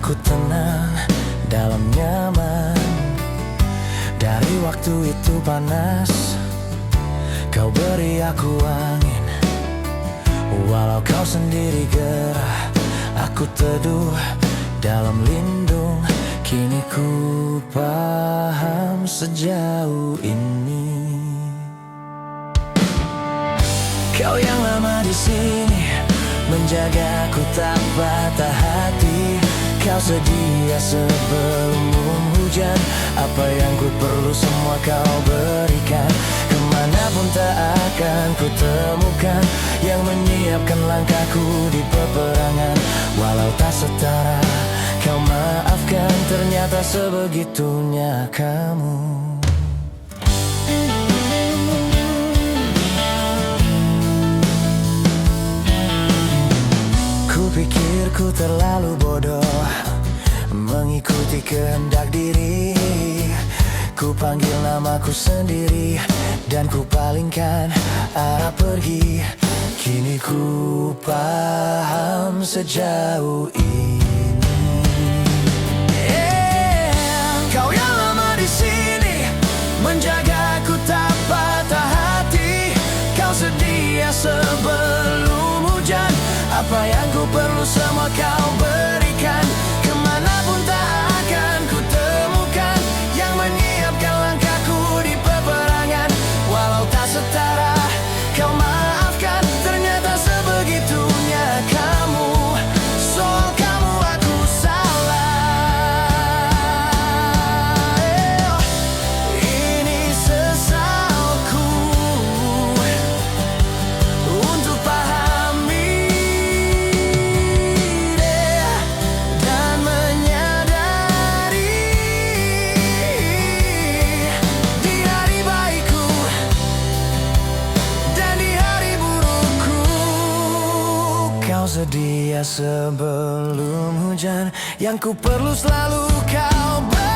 Ku tenang dalam nyaman. Dari waktu itu panas, kau beri aku angin. Walau kau sendiri gerah, aku teduh dalam lindung. Kini ku paham sejauh ini. Kau yang lama di sini, menjaga aku tak patah hati. Kau sedia sebelum hujan. Apa yang ku perlu semua kau berikan. Kemanapun tak akan ku temukan yang menyiapkan langkahku di peperangan. Walau tak setara, kau maafkan. Ternyata sebegitunya kamu. Kupikir ku terlalu bodoh mengikuti kehendak diri. Ku panggil namaku sendiri dan ku palingkan arah pergi. Kini ku paham sejauh ini. Kau yang lama di sini, menjaga aku tak patah hati. Kau sedia sebelum hujan. Apa yang ku perlu semua kau berikan. Kemanapun tak akan ku temukan yang menyiapkan langkahku di peperangan. Walau tak setara, kau maafkan. Ternyata sebegitunya kamu. Soal kamu aku salah. Ini sesalku untuk pahami dan menyadari di hari baikku dan di hari burukku. Kau sedia sebelum hujan. Yang ku perlu selalu kau beri.